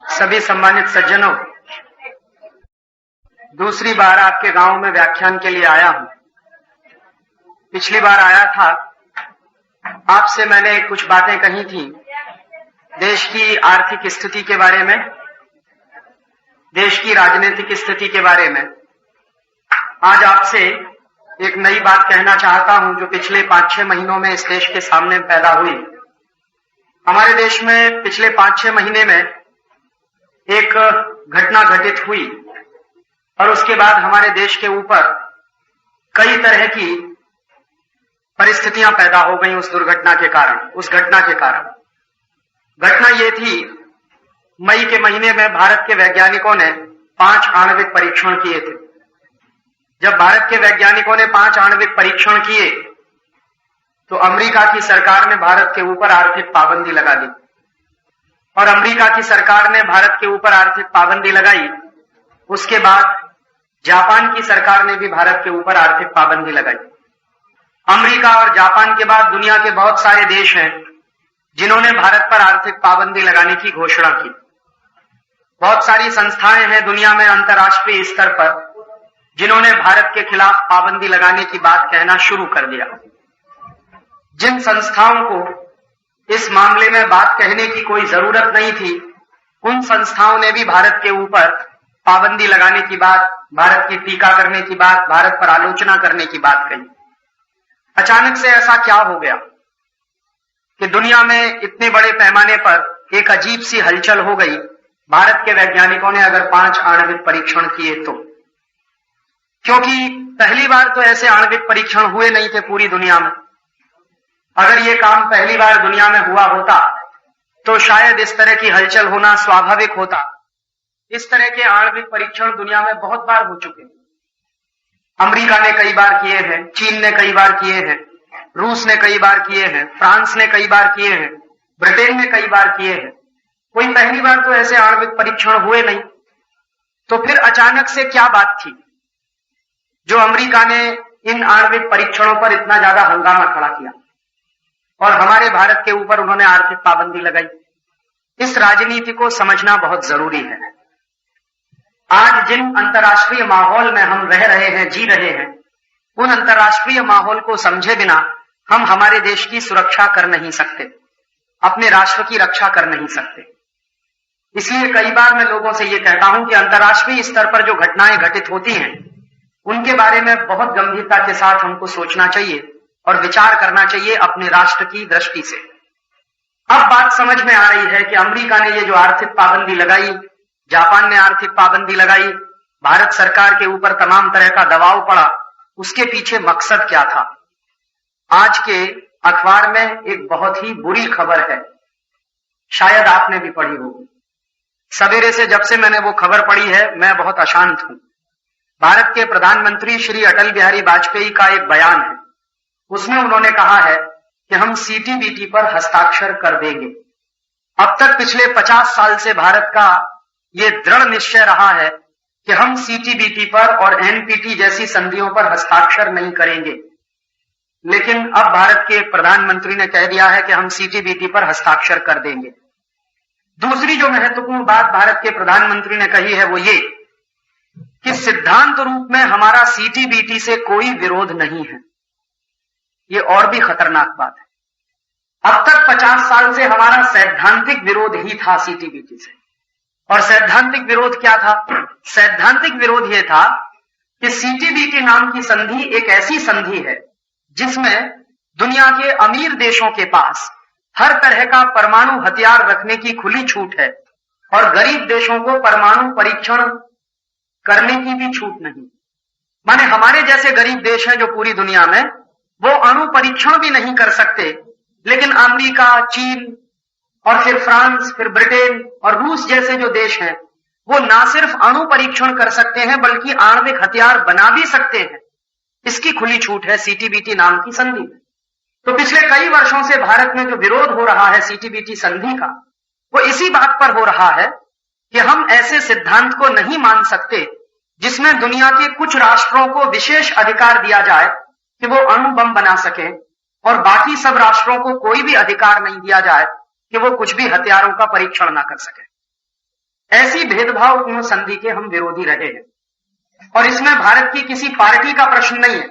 सभी सम्मानित सज्जनों, दूसरी बार आपके गांव में व्याख्यान के लिए आया हूं। पिछली बार आया था, आपसे मैंने कुछ बातें कही थी देश की आर्थिक स्थिति के बारे में, देश की राजनीतिक स्थिति के बारे में। आज आपसे एक नई बात कहना चाहता हूं जो पिछले 5-6 महीनों में इस देश के सामने पैदा हुई। हमारे देश में पिछले 5-6 महीने में एक घटना घटित हुई और उसके बाद हमारे देश के ऊपर कई तरह की परिस्थितियां पैदा हो गई उस दुर्घटना के कारण, उस घटना के कारण। घटना ये थी, मई के महीने में भारत के वैज्ञानिकों ने 5 आणविक परीक्षण किए थे। जब भारत के वैज्ञानिकों ने 5 आणविक परीक्षण किए तो अमेरिका की सरकार ने भारत के ऊपर आर्थिक पाबंदी लगा दी और अमेरिका की सरकार ने भारत के ऊपर आर्थिक पाबंदी लगाई। उसके बाद जापान की सरकार ने भी भारत के ऊपर आर्थिक पाबंदी लगाई। अमेरिका और जापान के बाद दुनिया के बहुत सारे देश हैं जिन्होंने भारत पर आर्थिक पाबंदी लगाने की घोषणा की। बहुत सारी संस्थाएं हैं दुनिया में अंतर्राष्ट्रीय स्तर पर जिन्होंने भारत के खिलाफ पाबंदी लगाने की बात कहना शुरू कर दिया। जिन संस्थाओं को इस मामले में बात कहने की कोई जरूरत नहीं थी, उन संस्थाओं ने भी भारत के ऊपर पाबंदी लगाने की बात, भारत की टीका करने की बात, भारत पर आलोचना करने की बात कही। अचानक से ऐसा क्या हो गया कि दुनिया में इतने बड़े पैमाने पर एक अजीब सी हलचल हो गई। भारत के वैज्ञानिकों ने अगर 5 आणविक परीक्षण किए तो, क्योंकि पहली बार तो ऐसे आणविक परीक्षण हुए नहीं थे पूरी दुनिया में। अगर ये काम पहली बार दुनिया में हुआ होता तो शायद इस तरह की हलचल होना स्वाभाविक होता। इस तरह के आणविक परीक्षण दुनिया में बहुत बार हो चुके हैं। अमेरिका ने कई बार किए हैं, चीन ने कई बार किए हैं, रूस ने कई बार किए हैं, फ्रांस ने कई बार किए हैं, ब्रिटेन ने कई बार किए हैं। कोई पहली बार तो ऐसे आणविक परीक्षण हुए नहीं। तो फिर अचानक से क्या बात थी जो अमेरिका ने इन आणविक परीक्षणों पर इतना ज्यादा हंगामा खड़ा किया और हमारे भारत के ऊपर उन्होंने आर्थिक पाबंदी लगाई? इस राजनीति को समझना बहुत जरूरी है। आज जिन अंतर्राष्ट्रीय माहौल में हम रह रहे हैं, जी रहे हैं, उन अंतर्राष्ट्रीय माहौल को समझे बिना हम हमारे देश की सुरक्षा कर नहीं सकते, अपने राष्ट्र की रक्षा कर नहीं सकते। इसलिए कई बार मैं लोगों से ये कहता हूं कि अंतर्राष्ट्रीय स्तर पर जो घटनाएं घटित होती हैं उनके बारे में बहुत गंभीरता के साथ हमको सोचना चाहिए और विचार करना चाहिए अपने राष्ट्र की दृष्टि से। अब बात समझ में आ रही है कि अमेरिका ने ये जो आर्थिक पाबंदी लगाई, जापान ने आर्थिक पाबंदी लगाई, भारत सरकार के ऊपर तमाम तरह का दबाव पड़ा, उसके पीछे मकसद क्या था? आज के अखबार में एक बहुत ही बुरी खबर है, शायद आपने भी पढ़ी होगी। सवेरे से जब से मैंने वो खबर पढ़ी है मैं बहुत अशांत हूं। भारत के प्रधानमंत्री श्री अटल बिहारी वाजपेयी का एक बयान है, उसमें उन्होंने कहा है कि हम सीटीबीटी पर हस्ताक्षर कर देंगे। अब तक पिछले 50 साल से भारत का ये दृढ़ निश्चय रहा है कि हम सीटीबीटी पर और एनपीटी जैसी संधियों पर हस्ताक्षर नहीं करेंगे, लेकिन अब भारत के प्रधानमंत्री ने कह दिया है कि हम सीटीबीटी पर हस्ताक्षर कर देंगे। दूसरी जो महत्वपूर्ण बात भारत के प्रधानमंत्री ने कही है वो ये कि सिद्धांत रूप में हमारा सीटीबीटी से कोई विरोध नहीं है। ये और भी खतरनाक बात है। अब तक 50 साल से हमारा सैद्धांतिक विरोध ही था सीटीबीटी से। और सैद्धांतिक विरोध क्या था? सैद्धांतिक विरोध यह था कि सीटीबीटी नाम की संधि एक ऐसी संधि है जिसमें दुनिया के अमीर देशों के पास हर तरह का परमाणु हथियार रखने की खुली छूट है और गरीब देशों को परमाणु परीक्षण करने की भी छूट नहीं। माने हमारे जैसे गरीब देश हैं जो पूरी दुनिया में, वो अणु परीक्षण भी नहीं कर सकते, लेकिन अमेरिका, चीन और फिर फ्रांस, फिर ब्रिटेन और रूस जैसे जो देश हैं वो ना सिर्फ अणु परीक्षण कर सकते हैं बल्कि आणविक हथियार बना भी सकते हैं। इसकी खुली छूट है सीटीबीटी नाम की संधि में। तो पिछले कई वर्षों से भारत में जो विरोध हो रहा है सीटीबीटी संधि का, वो इसी बात पर हो रहा है कि हम ऐसे सिद्धांत को नहीं मान सकते जिसमें दुनिया के कुछ राष्ट्रों को विशेष अधिकार दिया जाए कि वो अणु बम बना सके और बाकी सब राष्ट्रों को कोई भी अधिकार नहीं दिया जाए कि वो कुछ भी हथियारों का परीक्षण ना कर सके। ऐसी भेदभावपूर्ण संधि के हम विरोधी रहे हैं और इसमें भारत की किसी पार्टी का प्रश्न नहीं है।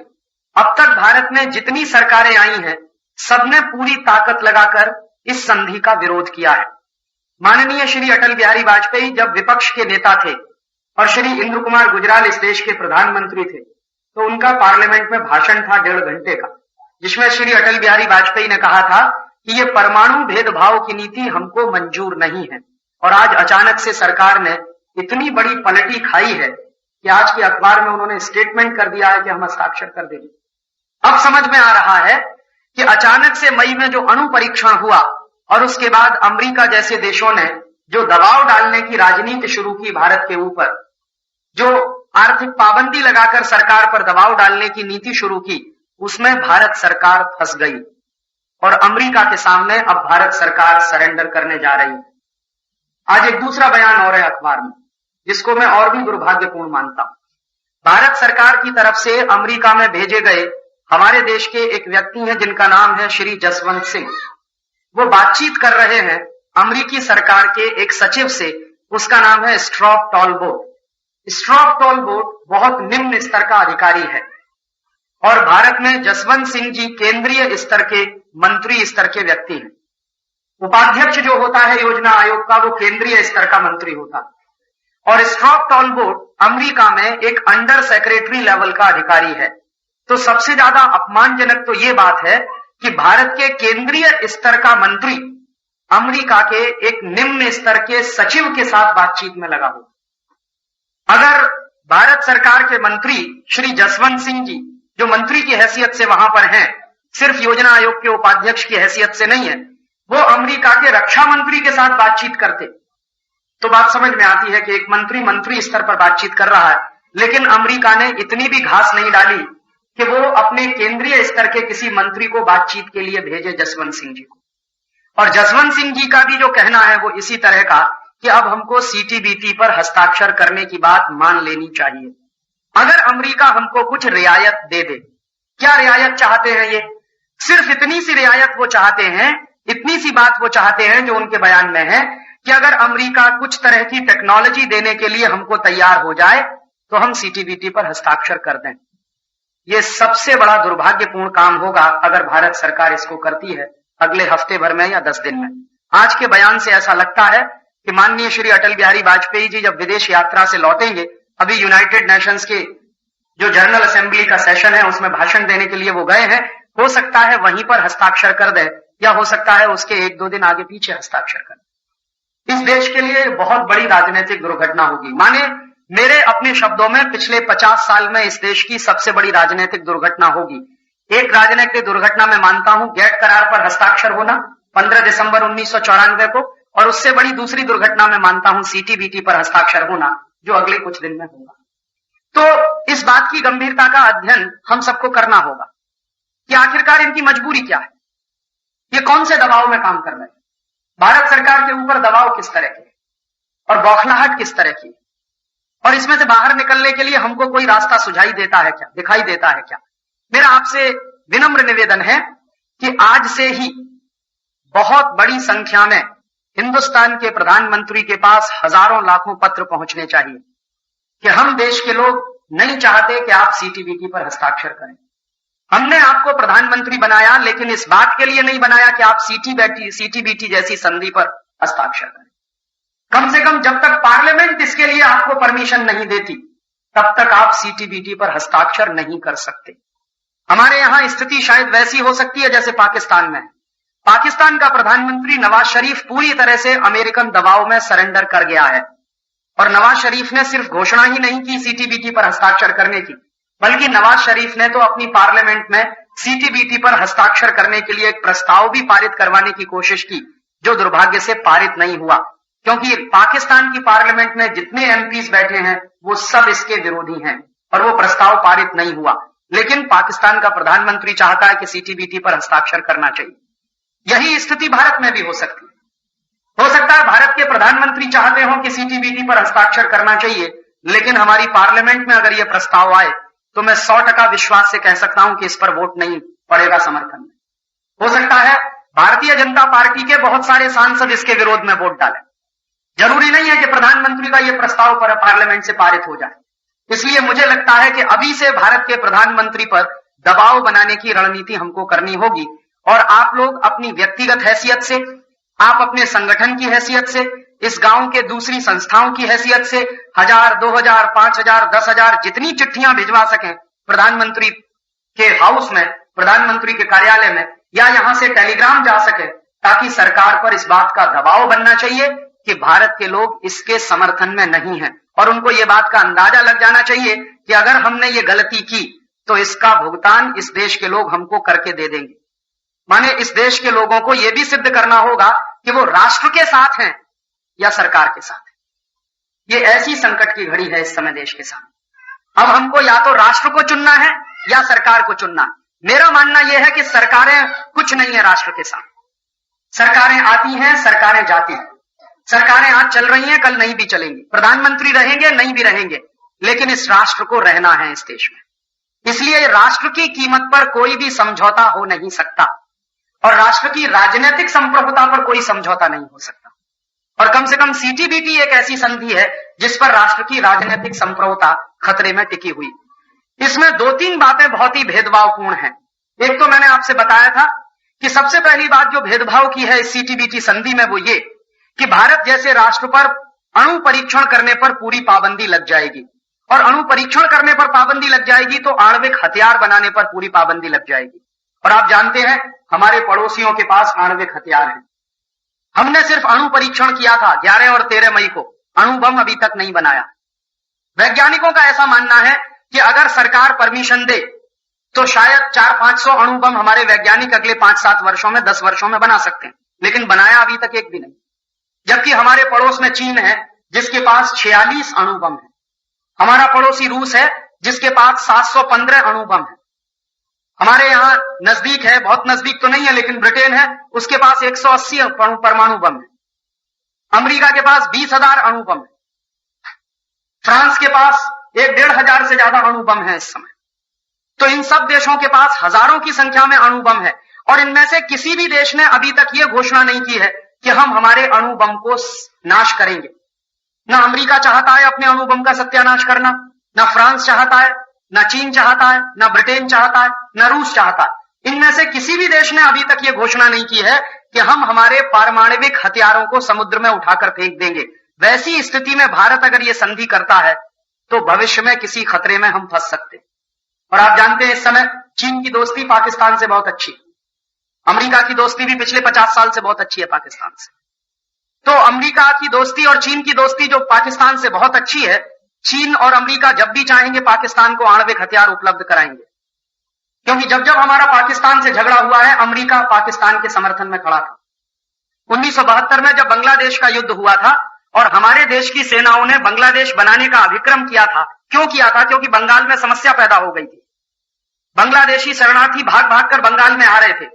अब तक भारत में जितनी सरकारें आई हैं, सबने पूरी ताकत लगाकर इस संधि का विरोध किया है। माननीय श्री अटल बिहारी वाजपेयी जब विपक्ष के नेता थे और श्री इंद्र कुमार गुजराल इस देश के प्रधानमंत्री थे, तो उनका पार्लियामेंट में भाषण था 1.5 घंटे का, जिसमें श्री अटल बिहारी वाजपेयी ने कहा था कि ये परमाणु भेदभाव की नीति हमको मंजूर नहीं है। और आज अचानक से सरकार ने इतनी बड़ी पलटी खाई है कि आज के अखबार में उन्होंने स्टेटमेंट कर दिया है कि हम हस्ताक्षर कर देंगे। अब समझ में आ रहा है कि अचानक से मई में जो अणु परीक्षण हुआ और उसके बाद अमेरिका जैसे देशों ने जो दबाव डालने की राजनीति शुरू की भारत के ऊपर, जो आर्थिक पाबंदी लगाकर सरकार पर दबाव डालने की नीति शुरू की, उसमें भारत सरकार फंस गई और अमेरिका के सामने अब भारत सरकार सरेंडर करने जा रही है। आज एक दूसरा बयान और है अखबार में, जिसको मैं और भी दुर्भाग्यपूर्ण मानता हूं। भारत सरकार की तरफ से अमेरिका में भेजे गए हमारे देश के एक व्यक्ति हैं जिनका नाम है श्री जसवंत सिंह। वो बातचीत कर रहे हैं अमेरिकी सरकार के एक सचिव से, उसका नाम है स्ट्रॉप टॉलबोट। स्ट्रॉप टॉलबोट बहुत निम्न स्तर का अधिकारी है और भारत में जसवंत सिंह जी केंद्रीय स्तर के मंत्री स्तर के व्यक्ति हैं। उपाध्यक्ष जो होता है योजना आयोग का, वो केंद्रीय स्तर का मंत्री होता है और स्ट्रॉप टॉलबोट अमेरिका में एक अंडर सेक्रेटरी लेवल का अधिकारी है। तो सबसे ज्यादा अपमानजनक तो ये बात है कि भारत के केंद्रीय स्तर का मंत्री अमेरिका के एक निम्न स्तर के सचिव के साथ बातचीत में लगा हो। अगर भारत सरकार के मंत्री श्री जसवंत सिंह जी, जो मंत्री की हैसियत से वहां पर हैं, सिर्फ योजना आयोग के उपाध्यक्ष की हैसियत से नहीं है, वो अमेरिका के रक्षा मंत्री के साथ बातचीत करते, तो बात समझ में आती है कि एक मंत्री स्तर पर बातचीत कर रहा है। लेकिन अमेरिका ने इतनी भी घास नहीं डाली कि वो अपने केंद्रीय स्तर के किसी मंत्री को बातचीत के लिए भेजे जसवंत सिंह जी को। और जसवंत सिंह जी का भी जो कहना है वो इसी तरह का कि अब हमको सीटीबीटी पर हस्ताक्षर करने की बात मान लेनी चाहिए। अगर अमेरिका हमको कुछ रियायत दे दे, क्या रियायत चाहते हैं ये? सिर्फ इतनी सी रियायत वो चाहते हैं, इतनी सी बात वो चाहते हैं जो उनके बयान में है कि अगर अमेरिका कुछ तरह की टेक्नोलॉजी देने के लिए हमको तैयार हो जाए तो हम सीटीबीटी पर हस्ताक्षर कर दें। ये सबसे बड़ा दुर्भाग्यपूर्ण काम होगा अगर भारत सरकार इसको करती है अगले हफ्ते भर में या 10 दिन में। आज के बयान से ऐसा लगता है कि माननीय श्री अटल बिहारी वाजपेयी जी जब विदेश यात्रा से लौटेंगे, अभी यूनाइटेड नेशंस के जो जनरल असेंबली का सेशन है उसमें भाषण देने के लिए वो गए हैं, हो सकता है वहीं पर हस्ताक्षर कर दें या हो सकता है उसके 1-2 दिन आगे पीछे हस्ताक्षर कर दें। इस देश के लिए बहुत बड़ी राजनीतिक दुर्घटना होगी। माने मेरे अपने शब्दों में पिछले 50 साल में इस देश की सबसे बड़ी राजनीतिक दुर्घटना होगी। एक राजनीतिक दुर्घटना मैं मानता हूं गेट करार पर हस्ताक्षर होना 15 दिसंबर 1994 को, और उससे बड़ी दूसरी दुर्घटना मैं मानता हूं सीटीबीटी पर हस्ताक्षर होना, जो अगले कुछ दिन में होगा। तो इस बात की गंभीरता का अध्ययन हम सबको करना होगा कि आखिरकार इनकी मजबूरी क्या है, ये कौन से दबाव में काम कर रहे हैं, भारत सरकार के ऊपर दबाव किस तरह के और बौखलाहट किस तरह की, और इसमें से बाहर निकलने के लिए हमको कोई रास्ता सुझाई देता है क्या, दिखाई देता है क्या? मेरा आपसे विनम्र निवेदन है कि आज से ही बहुत बड़ी संख्या में हिंदुस्तान के प्रधानमंत्री के पास हजारों लाखों पत्र पहुंचने चाहिए कि हम देश के लोग नहीं चाहते कि आप सीटीबीटी पर हस्ताक्षर करें। हमने आपको प्रधानमंत्री बनाया, लेकिन इस बात के लिए नहीं बनाया कि आप सीटीबीटी जैसी संधि पर हस्ताक्षर करें। कम से कम जब तक पार्लियामेंट इसके लिए आपको परमिशन नहीं देती, तब तक आप सीटीबीटी पर हस्ताक्षर नहीं कर सकते। हमारे यहां स्थिति शायद वैसी हो सकती है जैसे पाकिस्तान में। पाकिस्तान का प्रधानमंत्री नवाज शरीफ पूरी तरह से अमेरिकन दबाव में सरेंडर कर गया है, और नवाज शरीफ ने सिर्फ घोषणा ही नहीं की सीटीबीटी पर हस्ताक्षर करने की, बल्कि नवाज शरीफ ने तो अपनी पार्लियामेंट में सीटीबीटी पर हस्ताक्षर करने के लिए एक प्रस्ताव भी पारित करवाने की कोशिश की, जो दुर्भाग्य से पारित नहीं हुआ, क्योंकि पाकिस्तान की पार्लियामेंट में जितने एमपीज बैठे हैं वो सब इसके विरोधी हैं और वो प्रस्ताव पारित नहीं हुआ। लेकिन पाकिस्तान का प्रधानमंत्री चाहता है कि सीटीबीटी पर हस्ताक्षर करना चाहिए। यही स्थिति भारत में भी हो सकती है। हो सकता है भारत के प्रधानमंत्री चाहते हो कि सीटीबीटी पर हस्ताक्षर करना चाहिए, लेकिन हमारी पार्लियामेंट में अगर यह प्रस्ताव आए तो मैं 100% विश्वास से कह सकता हूं कि इस पर वोट नहीं पड़ेगा समर्थन में। हो सकता है भारतीय जनता पार्टी के बहुत सारे सांसद इसके विरोध में वोट डालें। जरूरी नहीं है कि प्रधानमंत्री का यह प्रस्ताव पर पार्लियामेंट से पारित हो जाए। इसलिए मुझे लगता है कि अभी से भारत के प्रधानमंत्री पर दबाव बनाने की रणनीति हमको करनी होगी और आप लोग अपनी व्यक्तिगत हैसियत से, आप अपने संगठन की हैसियत से, इस गांव के दूसरी संस्थाओं की हैसियत से 1000, 2000, 5000, 10,000 जितनी चिट्ठियां भिजवा सकें प्रधानमंत्री के हाउस में, प्रधानमंत्री के कार्यालय में, या यहां से टेलीग्राम जा सके, ताकि सरकार पर इस बात का दबाव बनना चाहिए कि भारत के लोग इसके समर्थन में नहीं हैं और उनको ये बात का अंदाजा लग जाना चाहिए कि अगर हमने ये गलती की तो इसका भुगतान इस देश के लोग हमको करके दे देंगे। माने इस देश के लोगों को यह भी सिद्ध करना होगा कि वो राष्ट्र के साथ हैं या सरकार के साथ है। ये ऐसी संकट की घड़ी है इस समय देश के साथ। अब हमको या तो राष्ट्र को चुनना है या सरकार को चुनना है। मेरा मानना यह है कि सरकारें कुछ नहीं है राष्ट्र के साथ। सरकारें आती हैं, सरकारें जाती हैं। सरकारें आज चल रही हैं, कल नहीं भी चलेंगी। प्रधानमंत्री रहेंगे, नहीं भी रहेंगे, लेकिन इस राष्ट्र को रहना है इस देश में। इसलिए राष्ट्र की कीमत पर कोई भी समझौता हो नहीं सकता और राष्ट्र की राजनीतिक संप्रभुता पर कोई समझौता नहीं हो सकता। और कम से कम सीटीबीटी एक ऐसी संधि है जिस पर राष्ट्र की राजनीतिक संप्रभुता खतरे में टिकी हुई। इसमें 2-3 बातें बहुत ही भेदभावपूर्ण हैं। एक तो मैंने आपसे बताया था कि सबसे पहली बात जो भेदभाव की है इस सीटीबीटी संधि में वो ये कि भारत जैसे राष्ट्र पर अणु परीक्षण करने पर पूरी पाबंदी लग जाएगी और अणु परीक्षण करने पर पाबंदी लग जाएगी तो आणविक हथियार बनाने पर पूरी पाबंदी लग जाएगी। और आप जानते हैं हमारे पड़ोसियों के पास आणविक हथियार हैं। हमने सिर्फ अणु परीक्षण किया था 11 और 13 मई को, अणु बम अभी तक नहीं बनाया। वैज्ञानिकों का ऐसा मानना है कि अगर सरकार परमिशन दे तो शायद 400-500 अणु बम हमारे वैज्ञानिक अगले 5-7 वर्षों में, 10 वर्षों में बना सकते हैं, लेकिन बनाया अभी तक एक भी नहीं। जबकि हमारे पड़ोस में चीन है जिसके पास 46 अणु बम है। हमारा पड़ोसी रूस है जिसके पास 715 अणु बम है। हमारे यहां नजदीक है, बहुत नजदीक तो नहीं है लेकिन ब्रिटेन है, उसके पास 180 परमाणु बम है। अमेरिका के पास 20,000 अणु बम है। फ्रांस के पास 1,500 से ज्यादा अणु बम है इस समय। तो इन सब देशों के पास हजारों की संख्या में अणु बम है और इनमें से किसी भी देश ने अभी तक यह घोषणा नहीं की है कि हम हमारे अणु बम को नाश करेंगे। ना अमेरिका चाहता है अपने अणु बम का सत्यानाश करना, ना फ्रांस चाहता है, ना चीन चाहता है, ना ब्रिटेन चाहता है, ना रूस चाहता है। इनमें से किसी भी देश ने अभी तक यह घोषणा नहीं की है कि हम हमारे पारमाणविक हथियारों को समुद्र में उठाकर फेंक देंगे। वैसी स्थिति में भारत अगर यह संधि करता है तो भविष्य में किसी खतरे में हम फंस सकते हैं। और आप जानते हैं इस समय चीन की दोस्ती पाकिस्तान से बहुत अच्छी है। अमेरिका की दोस्ती भी पिछले 50 साल से बहुत अच्छी है पाकिस्तान से। तो अमेरिका की दोस्ती और चीन की दोस्ती जो पाकिस्तान से बहुत अच्छी है, चीन और अमेरिका जब भी चाहेंगे पाकिस्तान को आणविक हथियार उपलब्ध कराएंगे। क्योंकि जब जब हमारा पाकिस्तान से झगड़ा हुआ है अमेरिका पाकिस्तान के समर्थन में खड़ा था। 1972 में जब बांग्लादेश का युद्ध हुआ था और हमारे देश की सेनाओं ने बांग्लादेश बनाने का अभिक्रम किया था। क्यों किया था? क्योंकि बंगाल में समस्या पैदा हो गई थी। बांग्लादेशी शरणार्थी भाग भाग कर बंगाल में आ रहे थे।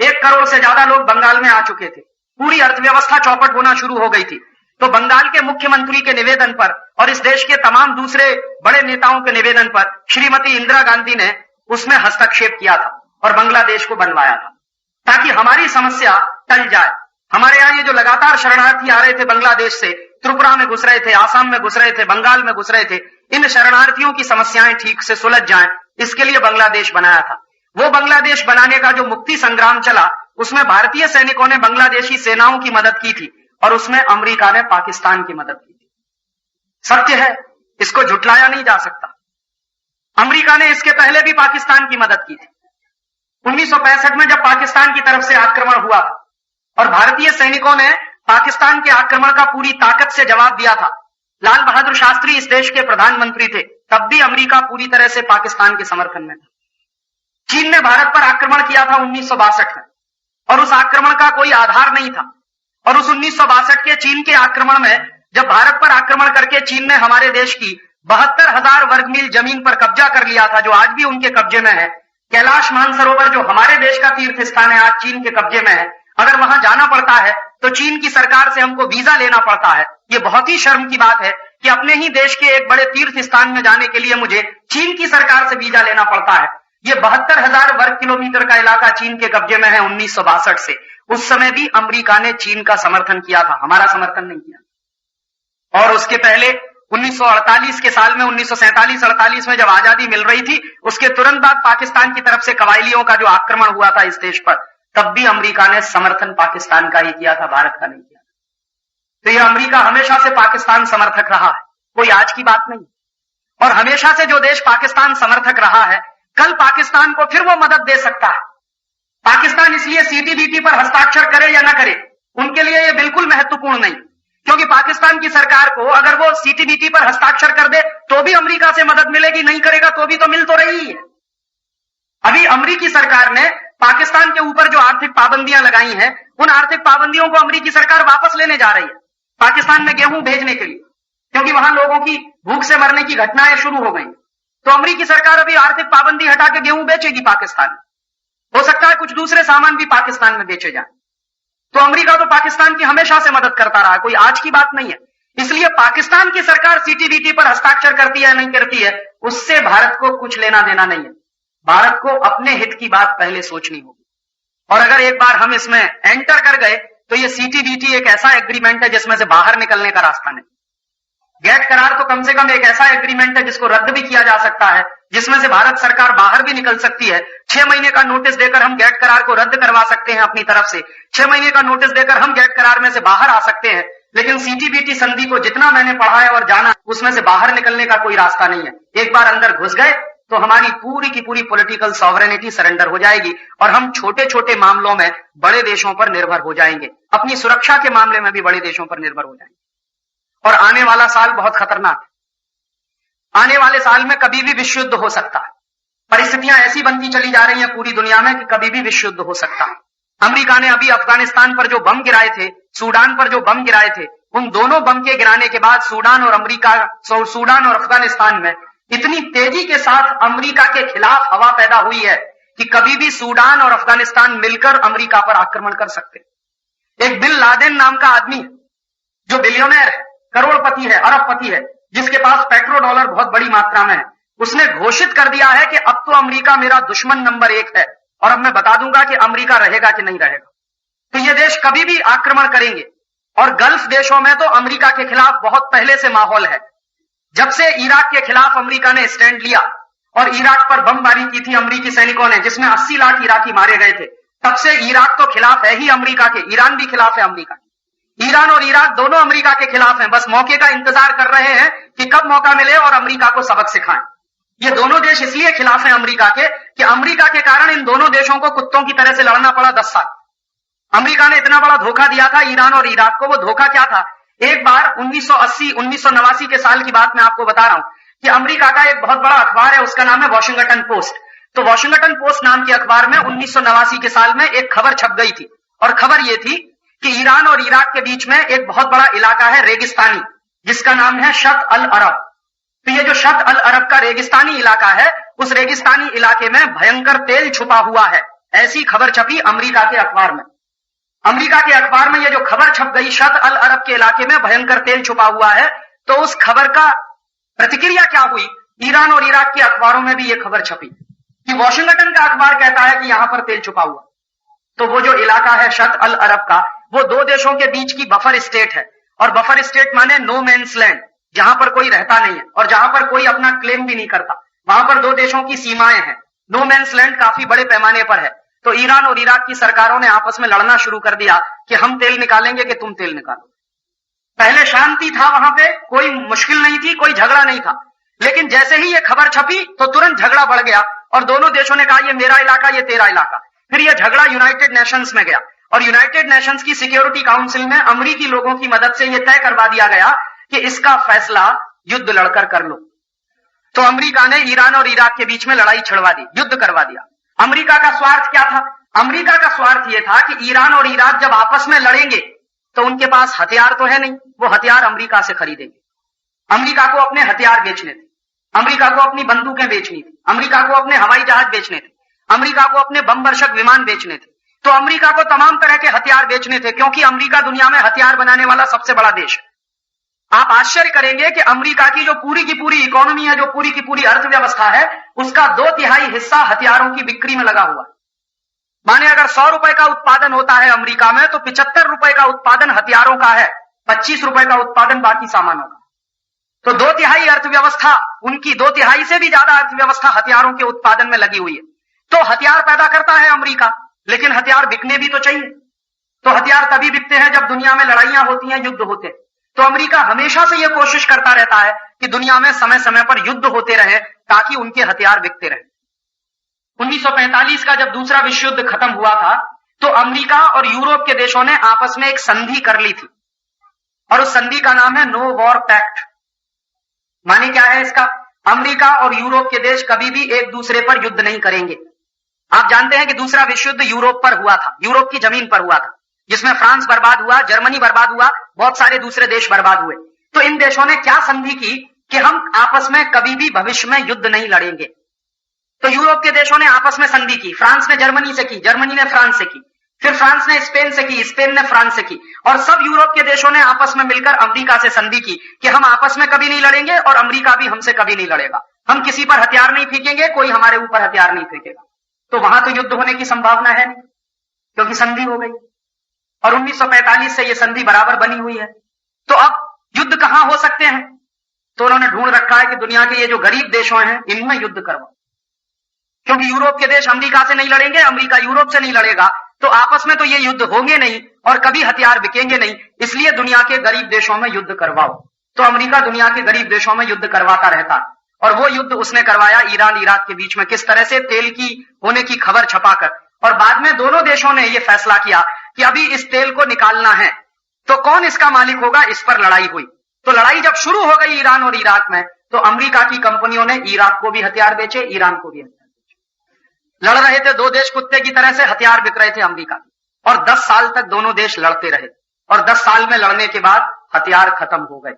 1 करोड़ से ज्यादा लोग बंगाल में आ चुके थे। पूरी अर्थव्यवस्था चौपट होना शुरू हो गई थी। तो बंगाल के मुख्यमंत्री के निवेदन पर और इस देश के तमाम दूसरे बड़े नेताओं के निवेदन पर श्रीमती इंदिरा गांधी ने उसमें हस्तक्षेप किया था और बांग्लादेश को बनवाया था ताकि हमारी समस्या टल जाए। हमारे यहाँ ये जो लगातार शरणार्थी आ रहे थे बांग्लादेश से, त्रिपुरा में घुस रहे थे, आसाम में घुस रहे थे, बंगाल में घुस रहे थे, इन शरणार्थियों की समस्याएं ठीक से सुलझ जाएं, इसके लिए बांग्लादेश बनाया था। वो बांग्लादेश बनाने का जो मुक्ति संग्राम चला उसमें भारतीय सैनिकों ने बांग्लादेशी सेनाओं की मदद की थी और उसमें अमेरिका ने पाकिस्तान की मदद की थी। सत्य है, इसको झुटलाया नहीं जा सकता। अमेरिका ने इसके पहले भी पाकिस्तान की मदद की थी। 1965 में जब पाकिस्तान की तरफ से आक्रमण हुआ था और भारतीय सैनिकों ने पाकिस्तान के आक्रमण का पूरी ताकत से जवाब दिया था। लाल बहादुर शास्त्री इस देश के प्रधानमंत्री थे, तब भी अमेरिका पूरी तरह से पाकिस्तान के समर्थन में था। चीन ने भारत पर आक्रमण किया था 1962 में और उस आक्रमण का कोई आधार नहीं था। और उस 1962 के चीन के आक्रमण में जब भारत पर आक्रमण करके चीन ने हमारे देश की 72,000 वर्ग मील जमीन पर कब्जा कर लिया था, जो आज भी उनके कब्जे में है। कैलाश मानसरोवर जो हमारे देश का तीर्थ स्थान है आज चीन के कब्जे में है। अगर वहां जाना पड़ता है तो चीन की सरकार से हमको वीजा लेना पड़ता है। ये बहुत ही शर्म की बात है कि अपने ही देश के एक बड़े तीर्थ स्थान में जाने के लिए मुझे चीन की सरकार से वीजा लेना पड़ता है। ये 72,000 वर्ग किलोमीटर का इलाका चीन के कब्जे में है 1962 से। उस समय भी अमेरिका ने चीन का समर्थन किया था, हमारा समर्थन नहीं किया। और उसके पहले 1948 के साल में 1947-48 में जब आजादी मिल रही थी, उसके तुरंत बाद पाकिस्तान की तरफ से कबायलियों का जो आक्रमण हुआ था इस देश पर, तब भी अमेरिका ने समर्थन पाकिस्तान का ही किया था, भारत का नहीं किया। तो यह अमेरिका हमेशा से पाकिस्तान समर्थक रहा है, कोई आज की बात नहीं। और हमेशा से जो देश पाकिस्तान समर्थक रहा है, कल पाकिस्तान को फिर वो मदद दे सकता है। पाकिस्तान इसलिए सीटीबीटी पर हस्ताक्षर करे या न करे, उनके लिए यह बिल्कुल महत्वपूर्ण नहीं, क्योंकि पाकिस्तान की सरकार को अगर वो सीटीबीटी पर हस्ताक्षर कर दे तो भी अमेरिका से मदद मिलेगी, नहीं करेगा तो भी तो मिल तो रही है। अभी अमेरिकी सरकार ने पाकिस्तान के ऊपर जो आर्थिक पाबंदियां लगाई हैं, उन आर्थिक पाबंदियों को अमेरिकी सरकार वापस लेने जा रही है पाकिस्तान में गेहूं भेजने के लिए, क्योंकि वहां लोगों की भूख से मरने की घटनाएं शुरू हो गई। तो अमेरिकी सरकार अभी आर्थिक पाबंदी हटा के गेहूं बेचेगी पाकिस्तान में, हो सकता है कुछ दूसरे सामान भी पाकिस्तान में बेचे जाए। तो अमेरिका तो पाकिस्तान की हमेशा से मदद करता रहा, कोई आज की बात नहीं है। इसलिए पाकिस्तान की सरकार सीटीबीटी पर हस्ताक्षर करती है नहीं करती है, उससे भारत को कुछ लेना देना नहीं है। भारत को अपने हित की बात पहले सोचनी होगी। और अगर एक बार हम इसमें एंटर कर गए तो ये सीटीबीटी एक ऐसा एग्रीमेंट है जिसमें से बाहर निकलने का रास्ता नहीं। गैट करार तो कम से कम एक ऐसा एग्रीमेंट है जिसको रद्द भी किया जा सकता है, जिसमें से भारत सरकार बाहर भी निकल सकती है। 6 महीने का नोटिस देकर हम गैट करार को रद्द करवा सकते हैं अपनी तरफ से, 6 महीने का नोटिस देकर हम गैट करार में से बाहर आ सकते हैं। लेकिन सीटीबीटी संधि को जितना मैंने पढ़ा है और जाना, उसमें से बाहर निकलने का कोई रास्ता नहीं है। एक बार अंदर घुस गए तो हमारी पूरी की पूरी पॉलिटिकल सॉवरेनिटी सरेंडर हो जाएगी और हम छोटे छोटे मामलों में बड़े देशों पर निर्भर हो जाएंगे, अपनी सुरक्षा के मामले में भी बड़े देशों पर निर्भर हो जाएंगे। और आने वाला साल बहुत खतरनाक है। आने वाले साल में कभी भी विश्व युद्ध हो सकता है। परिस्थितियां ऐसी बनती चली जा रही हैं पूरी दुनिया में कि कभी भी विश्व युद्ध हो सकता है। अमेरिका ने अभी अफगानिस्तान पर जो बम गिराए थे, सूडान पर जो बम गिराए थे, उन दोनों बम के गिराने के बाद सूडान और अफगानिस्तान में इतनी तेजी के साथ अमेरिका के खिलाफ हवा पैदा हुई है कि कभी भी सूडान और अफगानिस्तान मिलकर अमेरिका पर आक्रमण कर सकते। एक बिन लादेन नाम का आदमी जो बिलियनर है, करोड़पति है, अरबपति है, जिसके पास पेट्रो डॉलर बहुत बड़ी मात्रा में है, उसने घोषित कर दिया है कि अब तो अमेरिका मेरा दुश्मन नंबर 1 है और अब मैं बता दूंगा कि अमेरिका रहेगा कि नहीं रहेगा। तो ये देश कभी भी आक्रमण करेंगे। और गल्फ देशों में तो अमेरिका के खिलाफ बहुत पहले से माहौल है। जब से इराक के खिलाफ अमेरिका ने स्टैंड लिया और इराक पर बमबारी की थी अमेरिकी सैनिकों ने, जिसमें 80 लाख इराकी मारे गए थे, तब से इराक तो खिलाफ है ही अमेरिका के, ईरान भी खिलाफ है अमेरिका के। ईरान और इराक दोनों अमेरिका के खिलाफ हैं, बस मौके का इंतजार कर रहे हैं कि कब मौका मिले और अमेरिका को सबक सिखाएं। ये दोनों देश इसलिए खिलाफ हैं अमेरिका के कि अमेरिका के कारण इन दोनों देशों को कुत्तों की तरह से लड़ना पड़ा 10 साल। अमेरिका ने इतना बड़ा धोखा दिया था ईरान और इराक को। वो धोखा क्या था? एक बार 1989 के साल की बात मैं आपको बता रहा हूं कि अमेरिका का एक बहुत बड़ा अखबार है, उसका नाम है वॉशिंगटन पोस्ट। तो वॉशिंगटन पोस्ट नाम के अखबार में 1989 के साल में एक खबर छप गई थी और खबर ये थी कि ईरान और इराक के बीच में एक बहुत बड़ा इलाका है रेगिस्तानी, जिसका नाम है शत अल अरब। तो ये जो शत अल अरब का रेगिस्तानी इलाका है, उस रेगिस्तानी इलाके में भयंकर तेल छुपा हुआ है, ऐसी खबर छपी अमेरिका के अखबार में। अमेरिका के अखबार में ये जो खबर छप गई, शत अल अरब के इलाके में भयंकर तेल छुपा हुआ है, तो उस खबर का प्रतिक्रिया क्या हुई? ईरान और इराक के अखबारों में भी ये खबर छपी कि वॉशिंगटन का अखबार कहता है कि यहां पर तेल छुपा हुआ। तो वो जो इलाका है शत अल अरब का, वो 2 देशों के बीच की बफर स्टेट है। और बफर स्टेट माने नो मैन्स लैंड, जहां पर कोई रहता नहीं है और जहां पर कोई अपना क्लेम भी नहीं करता। वहां पर 2 देशों की सीमाएं हैं। नो मैन्स लैंड काफी बड़े पैमाने पर है। तो ईरान और इराक की सरकारों ने आपस में लड़ना शुरू कर दिया कि हम तेल निकालेंगे कि तुम तेल निकालो। पहले शांति था, वहां पे कोई मुश्किल नहीं थी, कोई झगड़ा नहीं था। लेकिन जैसे ही ये खबर छपी तो तुरंत झगड़ा बढ़ गया और दोनों देशों ने कहा ये मेरा इलाका, ये तेरा इलाका। फिर ये झगड़ा यूनाइटेड नेशंस में गया और यूनाइटेड नेशंस की सिक्योरिटी काउंसिल में अमेरिकी लोगों की मदद से यह तय करवा दिया गया कि इसका फैसला युद्ध लड़कर कर लो। तो अमेरिका ने ईरान और इराक के बीच में लड़ाई छिड़वा दी, युद्ध करवा दिया। अमेरिका का स्वार्थ क्या था? अमेरिका का स्वार्थ यह था कि ईरान और इराक जब आपस में लड़ेंगे तो उनके पास हथियार तो है नहीं, वो हथियार अमेरिका से खरीदेंगे। अमेरिका को अपने हथियार बेचने थे, अमेरिका को अपनी बंदूकें बेचनी थी, अमेरिका को अपने हवाई जहाज बेचने थे, अमेरिका को अपने बम वर्षक विमान बेचने थे। तो अमेरिका को तमाम तरह के हथियार बेचने थे, क्योंकि अमेरिका दुनिया में हथियार बनाने वाला सबसे बड़ा देश है। आप आश्चर्य करेंगे कि अमेरिका की जो पूरी की पूरी इकोनॉमी है, जो पूरी की पूरी अर्थव्यवस्था है, उसका 2/3 हिस्सा हथियारों की बिक्री में लगा हुआ है। माने अगर 100 रुपए का उत्पादन होता है अमेरिका में, तो 75 रुपए का उत्पादन हथियारों का है। ₹25 का उत्पादन बाकी सामानों का। तो 2/3 अर्थव्यवस्था, उनकी 2/3 से भी ज्यादा अर्थव्यवस्था हथियारों के उत्पादन में लगी हुई है। तो हथियार पैदा करता है अमेरिका, लेकिन हथियार बिकने भी तो चाहिए। तो हथियार तभी बिकते हैं जब दुनिया में लड़ाइयां होती हैं, युद्ध होते हैं। तो अमेरिका हमेशा से यह कोशिश करता रहता है कि दुनिया में समय समय पर युद्ध होते रहे ताकि उनके हथियार बिकते रहे। 1945 का जब दूसरा विश्व युद्ध खत्म हुआ था, तो अमेरिका और यूरोप के देशों ने आपस में एक संधि कर ली थी, और उस संधि का नाम है नो वॉर पैक्ट। माने क्या है इसका? अमेरिका और यूरोप के देश कभी भी एक दूसरे पर युद्ध नहीं करेंगे। आप जानते हैं कि दूसरा विश्व युद्ध यूरोप पर हुआ था, यूरोप की जमीन पर हुआ था, जिसमें फ्रांस बर्बाद हुआ, जर्मनी बर्बाद हुआ, बहुत सारे दूसरे देश बर्बाद हुए। तो इन देशों ने क्या संधि की कि हम आपस में कभी भी भविष्य में युद्ध नहीं लड़ेंगे। तो यूरोप के देशों ने आपस में संधि की, फ्रांस ने जर्मनी से की, जर्मनी ने फ्रांस से की, फिर फ्रांस ने स्पेन से की, स्पेन ने फ्रांस से की, और सब यूरोप के देशों ने आपस में मिलकर अमेरिका से संधि की कि हम आपस में कभी नहीं लड़ेंगे और अमेरिका भी हमसे कभी नहीं लड़ेगा। हम किसी पर हथियार नहीं फेंकेंगे, कोई हमारे ऊपर हथियार नहीं फेंकेगा। तो वहां तो युद्ध होने की संभावना है नहीं, क्योंकि संधि हो गई, और 1945 से यह संधि बराबर बनी हुई है। तो अब युद्ध कहां हो सकते हैं? तो उन्होंने ढूंढ रखा है कि दुनिया के ये जो गरीब देशों हैं इनमें युद्ध करवाओ, क्योंकि यूरोप के देश अमेरिका से नहीं लड़ेंगे, अमेरिका यूरोप से नहीं लड़ेगा, तो आपस में तो ये युद्ध होंगे नहीं और कभी हथियार बिकेंगे नहीं। इसलिए दुनिया के गरीब देशों में युद्ध करवाओ। तो अमेरिका दुनिया के गरीब देशों में युद्ध करवाता रहता, और वो युद्ध उसने करवाया ईरान इराक के बीच में, किस तरह से तेल की होने की खबर छपाकर। और बाद में दोनों देशों ने यह फैसला किया कि अभी इस तेल को निकालना है, तो कौन इसका मालिक होगा, इस पर लड़ाई हुई। तो लड़ाई जब शुरू हो गई ईरान और इराक में, तो अमेरिका की कंपनियों ने इराक को भी हथियार बेचे, ईरान को भी हथियार बेचे। लड़ रहे थे दो देश कुत्ते की तरह से, हथियार बिक रहे थे अमेरिका के, और 10 साल तक दोनों देश लड़ते रहे, और 10 साल में लड़ने के बाद हथियार खत्म हो गए,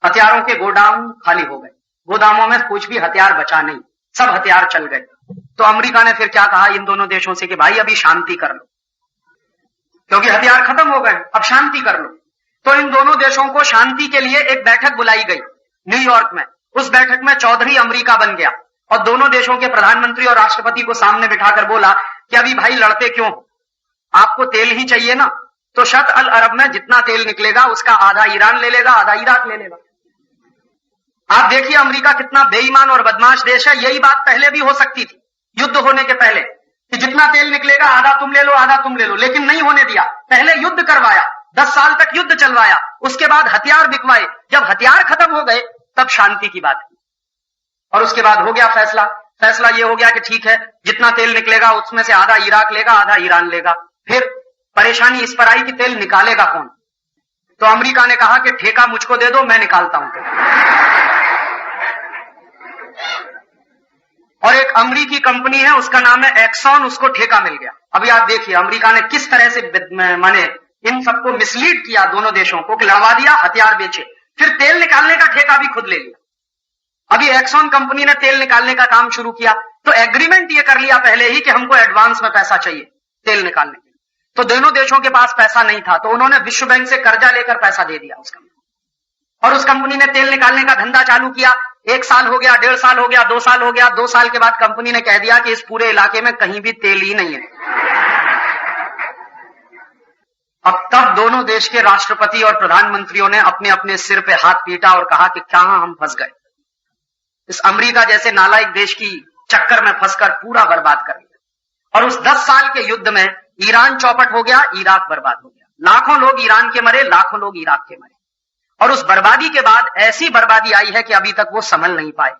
हथियारों के गोदाम खाली हो गए, गोदामों में कुछ भी हथियार बचा नहीं, सब हथियार चल गए। तो अमेरिका ने फिर क्या कहा इन दोनों देशों से कि भाई अभी शांति कर लो, क्योंकि हथियार खत्म हो गए, अब शांति कर लो। तो इन दोनों देशों को शांति के लिए एक बैठक बुलाई गई न्यूयॉर्क में। उस बैठक में चौधरी अमेरिका बन गया, और दोनों देशों के प्रधानमंत्री और राष्ट्रपति को सामने बिठाकर बोला कि अभी भाई लड़ते क्यों, आपको तेल ही चाहिए ना, तो शत अल अरब में जितना तेल निकलेगा उसका आधा ईरान ले लेगा, आधा इराक ले लेगा। आप देखिए अमेरिका कितना बेईमान और बदमाश देश है। यही बात पहले भी हो सकती थी, युद्ध होने के पहले, कि जितना तेल निकलेगा आधा तुम ले लो, आधा तुम ले लो, लेकिन नहीं होने दिया। पहले युद्ध करवाया, 10 साल तक युद्ध चलवाया, उसके बाद हथियार बिकवाए, जब हथियार खत्म हो गए तब शांति की बात की, और उसके बाद हो गया फैसला। फैसला ये हो गया कि ठीक है, जितना तेल निकलेगा उसमें से आधा इराक लेगा, आधा ईरान लेगा। फिर परेशानी इस पर आई कि तेल निकालेगा कौन। तो अमेरिका ने कहा कि ठेका मुझको दे दो, मैं निकालता हूं तेल। और एक अमेरिकी कंपनी है, उसका नाम है एक्सॉन, उसको ठेका मिल गया। अभी आप देखिए अमेरिका ने किस तरह से माने इन सबको मिसलीड किया, दोनों देशों को, कि लड़वा दिया, हथियार बेचे, फिर तेल निकालने का ठेका भी खुद ले लिया। अभी एक्सॉन कंपनी ने तेल निकालने का काम शुरू किया, तो एग्रीमेंट ये कर लिया पहले ही कि हमको एडवांस में पैसा चाहिए तेल निकालने के लिए। तो दोनों देशों के पास पैसा नहीं था, तो उन्होंने विश्व बैंक से कर्जा लेकर पैसा दे दिया उस कंपनी, और उस कंपनी ने तेल निकालने का धंधा चालू किया। 1 साल हो गया, 1.5 साल हो गया, 2 साल हो गया। 2 साल के बाद कंपनी ने कह दिया कि इस पूरे इलाके में कहीं भी तेल ही नहीं है। अब तब दोनों देश के राष्ट्रपति और प्रधानमंत्रियों ने अपने अपने सिर पे हाथ पीटा और कहा कि कहां हम फंस गए, इस अमेरिका जैसे नालायक देश की चक्कर में फंसकर पूरा बर्बाद कर लिया। और उस 10 साल के युद्ध में ईरान चौपट हो गया, इराक बर्बाद हो गया, लाखों लोग ईरान के मरे, लाखों लोग इराक के मरे। और उस बर्बादी के बाद ऐसी बर्बादी आई है कि अभी तक वो संभल नहीं पाए।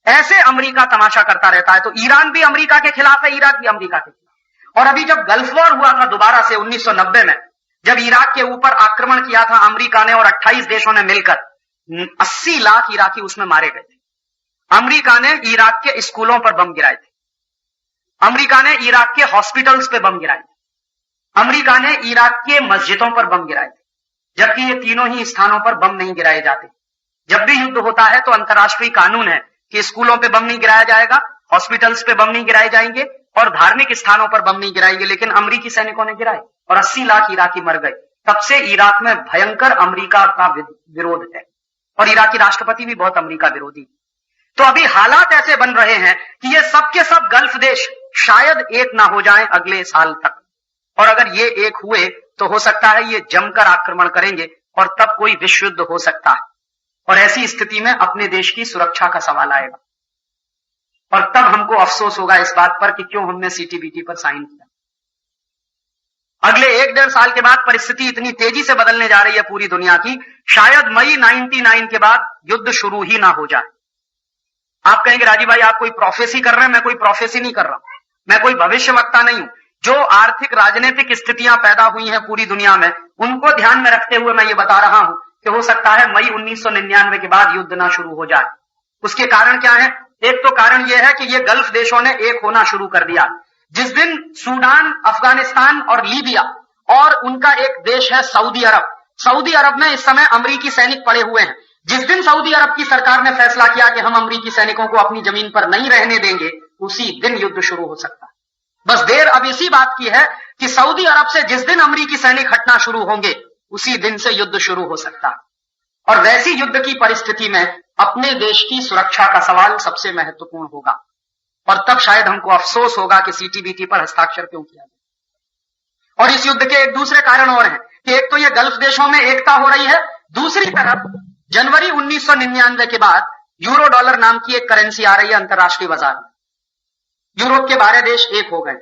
ऐसे अमेरिका तमाशा करता रहता है। तो ईरान भी अमेरिका के खिलाफ है, इराक भी अमेरिका के खिलाफ। और अभी जब गल्फ वॉर हुआ था दोबारा से 1990 में, जब इराक के ऊपर आक्रमण किया था अमेरिका ने और 28 देशों ने मिलकर, 80 लाख इराकी उसमें मारे गए थे। अमेरिका ने इराक के स्कूलों पर बम गिराए थे, अमेरिका ने इराक के हॉस्पिटल्स पे बम गिराए थे, अमेरिका ने इराक के मस्जिदों पर बम गिराए थे, जबकि ये तीनों ही स्थानों पर बम नहीं गिराए जाते। जब भी युद्ध होता है तो अंतर्राष्ट्रीय कानून है कि स्कूलों पे बम नहीं गिराया जाएगा, हॉस्पिटल्स पे बम नहीं गिराए जाएंगे और धार्मिक स्थानों पर बम नहीं गिराएंगे। लेकिन अमेरिकी सैनिकों ने गिराए और 80 लाख इराकी मर गए। तब से इराक में भयंकर अमेरिका का विरोध है, और इराकी राष्ट्रपति भी बहुत अमेरिका विरोधी। तो अभी हालात ऐसे बन रहे हैं कि ये सब के सब गल्फ देश शायद एक ना हो जाएं अगले साल तक, और अगर ये एक हुए तो हो सकता है ये जमकर आक्रमण करेंगे और तब कोई विश्व युद्ध हो सकता है। और ऐसी स्थिति में अपने देश की सुरक्षा का सवाल आएगा और तब हमको अफसोस होगा इस बात पर कि क्यों हमने सीटीबीटी पर साइन किया। अगले 1-1.5 साल के बाद परिस्थिति इतनी तेजी से बदलने जा रही है पूरी दुनिया की, शायद मई 99 के बाद युद्ध शुरू ही ना हो जाए। आप कहेंगे राजीव भाई आप कोई प्रोफेसी कर रहे हैं। मैं कोई प्रोफेसी नहीं कर रहा, मैं कोई भविष्यवक्ता नहीं हूं। जो आर्थिक राजनीतिक स्थितियां पैदा हुई हैं पूरी दुनिया में, उनको ध्यान में रखते हुए मैं ये बता रहा हूं कि हो सकता है मई 1999 के बाद युद्ध ना शुरू हो जाए। उसके कारण क्या है? एक तो कारण यह है कि ये गल्फ देशों ने एक होना शुरू कर दिया। जिस दिन सूडान, अफगानिस्तान और लीबिया और उनका एक देश है सऊदी अरब, सऊदी अरब में इस समय अमरीकी सैनिक पड़े हुए हैं। जिस दिन सऊदी अरब की सरकार ने फैसला किया कि हम अमरीकी सैनिकों को अपनी जमीन पर नहीं रहने देंगे, उसी दिन युद्ध शुरू हो सकता है। बस देर अब इसी बात की है कि सऊदी अरब से जिस दिन अमरीकी सैनिक हटना शुरू होंगे, उसी दिन से युद्ध शुरू हो सकता है। और वैसी युद्ध की परिस्थिति में अपने देश की सुरक्षा का सवाल सबसे महत्वपूर्ण होगा और तब शायद हमको अफसोस होगा कि सीटीबीटी पर हस्ताक्षर क्यों किया गया। और इस युद्ध के एक दूसरे कारण और हैं कि एक तो ये गल्फ देशों में एकता हो रही है, दूसरी तरफ जनवरी 1999 के बाद यूरो डॉलर नाम की एक करेंसी आ रही है अंतर्राष्ट्रीय बाजार में। यूरोप के 12 देश एक हो गए,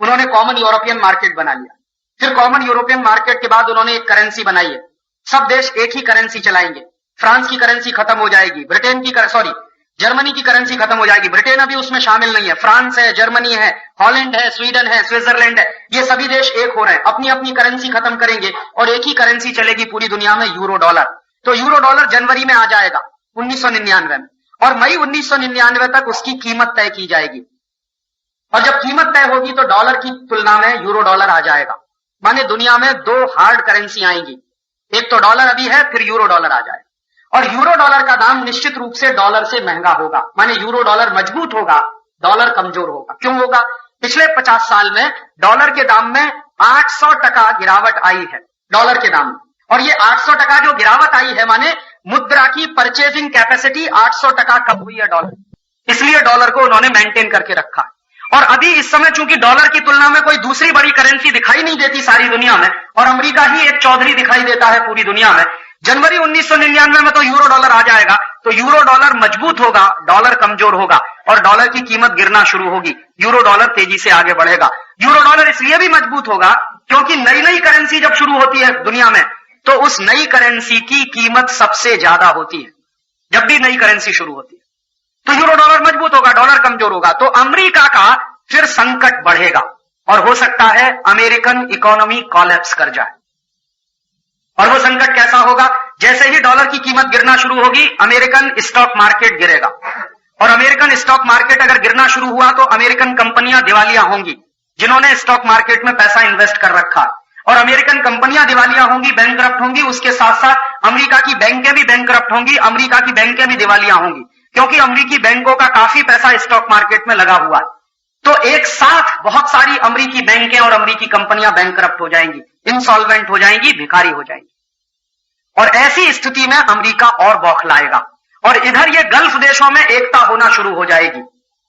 उन्होंने कॉमन यूरोपियन मार्केट बना लिया। फिर कॉमन यूरोपियन मार्केट के बाद उन्होंने एक करेंसी बनाई है, सब देश एक ही करेंसी चलाएंगे। फ्रांस की करेंसी खत्म हो जाएगी, जर्मनी की करेंसी खत्म हो जाएगी, ब्रिटेन अभी उसमें शामिल नहीं है, फ्रांस है, जर्मनी है, हॉलैंड है, स्वीडन है, स्विट्जरलैंड है, ये सभी देश एक हो रहे हैं, अपनी अपनी करेंसी खत्म करेंगे और एक ही करेंसी चलेगी पूरी दुनिया में, यूरो डॉलर। तो यूरो डॉलर जनवरी में आ जाएगा 1999 में और मई 1999 तक उसकी कीमत तय की जाएगी। और जब कीमत तय होगी तो डॉलर की तुलना में यूरो डॉलर आ जाएगा। माने दुनिया में 2 हार्ड करेंसी आएंगी, एक तो डॉलर अभी है, फिर यूरो डॉलर आ जाएगा। और यूरो डॉलर का दाम निश्चित रूप से डॉलर से महंगा होगा, माने यूरो डॉलर मजबूत होगा, डॉलर कमजोर होगा। क्यों होगा? पिछले 50 साल में डॉलर के दाम में 800% गिरावट आई है डॉलर के दाम में। और ये 800% जो गिरावट आई है, माने मुद्रा की परचेजिंग कैपेसिटी 800% कम हुई है डॉलर, इसलिए डॉलर को उन्होंने मेंटेन करके रखा। और अभी इस समय चूंकि डॉलर की तुलना में कोई दूसरी बड़ी करेंसी दिखाई नहीं देती सारी दुनिया में और अमेरिका ही एक चौधरी दिखाई देता है पूरी दुनिया में, जनवरी 1999 में तो यूरो डॉलर आ जाएगा, तो यूरो डॉलर मजबूत होगा, डॉलर कमजोर होगा और डॉलर की कीमत गिरना शुरू होगी, यूरो डॉलर तेजी से आगे बढ़ेगा। यूरो डॉलर इसलिए भी मजबूत होगा क्योंकि नई नई करेंसी जब शुरू होती है दुनिया में, तो उस नई करेंसी की कीमत सबसे ज्यादा होती है जब भी नई करेंसी शुरू होती है। तो यूरो डॉलर मजबूत होगा, डॉलर कमजोर होगा, तो अमेरिका का फिर संकट बढ़ेगा और हो सकता है अमेरिकन इकोनॉमी कोलैप्स कर जाए। और वो संकट कैसा होगा? जैसे ही डॉलर की कीमत गिरना शुरू होगी, अमेरिकन स्टॉक मार्केट गिरेगा और अमेरिकन स्टॉक मार्केट अगर गिरना शुरू हुआ तो अमेरिकन कंपनियां दिवालिया होंगी जिन्होंने स्टॉक मार्केट में पैसा इन्वेस्ट कर रखा, और अमेरिकन कंपनियां दिवालिया होंगी, बैंकरप्ट होंगी, उसके साथ साथ अमेरिका की बैंकें भी बैंकरप्ट होंगी, अमेरिका की बैंकें भी दिवालिया होंगी क्योंकि अमेरिकी बैंकों का काफी पैसा स्टॉक मार्केट में लगा हुआ है। तो एक साथ बहुत सारी अमेरिकी बैंकें और अमेरिकी कंपनियां बैंकरप्ट हो जाएंगी, इंसॉल्वेंट हो जाएंगी, भिखारी हो जाएंगी और ऐसी स्थिति में अमेरिका और बौखलाएगा और इधर ये गल्फ देशों में एकता होना शुरू हो जाएगी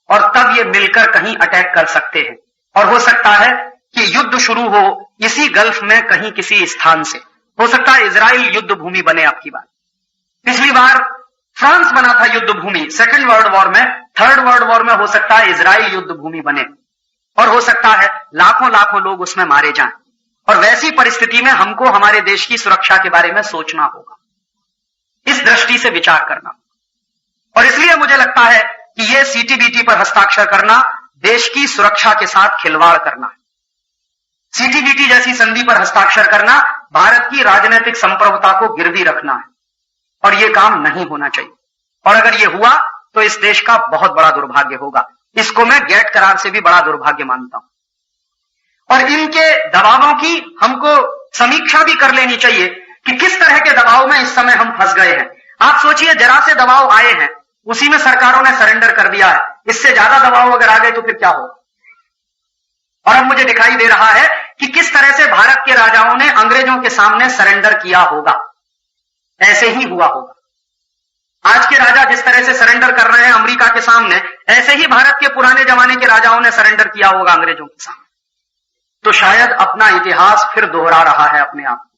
और तब ये मिलकर कहीं अटैक कर सकते हैं और हो सकता है कि युद्ध शुरू हो इसी गल्फ में कहीं किसी स्थान से। हो सकता है इजराइल युद्ध भूमि बने। आपकी बात, पिछली बार फ्रांस बना था युद्ध भूमि सेकेंड वर्ल्ड वॉर में, थर्ड वर्ल्ड वॉर में हो सकता है इजराइल युद्ध भूमि बने और हो सकता है लाखों लाखों लोग उसमें मारे जाएं। और वैसी परिस्थिति में हमको हमारे देश की सुरक्षा के बारे में सोचना होगा, इस दृष्टि से विचार करना। और इसलिए मुझे लगता है कि यह सीटीबीटी पर हस्ताक्षर करना देश की सुरक्षा के साथ खिलवाड़ करना है। सीटीबीटी जैसी संधि पर हस्ताक्षर करना भारत की राजनीतिक संप्रभुता को गिरवी रखना है और यह काम नहीं होना चाहिए। और अगर यह हुआ तो इस देश का बहुत बड़ा दुर्भाग्य होगा। इसको मैं गैट करार से भी बड़ा दुर्भाग्य मानता हूं। और इनके दबावों की हमको समीक्षा भी कर लेनी चाहिए कि किस तरह के दबाव में इस समय हम फंस गए हैं। आप सोचिए, जरा से दबाव आए हैं, उसी में सरकारों ने सरेंडर कर दिया है। इससे ज्यादा दबाव अगर आ गए तो फिर क्या होगा? और अब मुझे दिखाई दे रहा है कि किस तरह से भारत के राजाओं ने अंग्रेजों के सामने सरेंडर किया होगा। ऐसे ही हुआ होगा। आज के राजा जिस तरह से सरेंडर कर रहे हैं अमेरिका के सामने, ऐसे ही भारत के पुराने जमाने के राजाओं ने सरेंडर किया होगा अंग्रेजों के सामने। तो शायद अपना इतिहास फिर दोहरा रहा है अपने आप।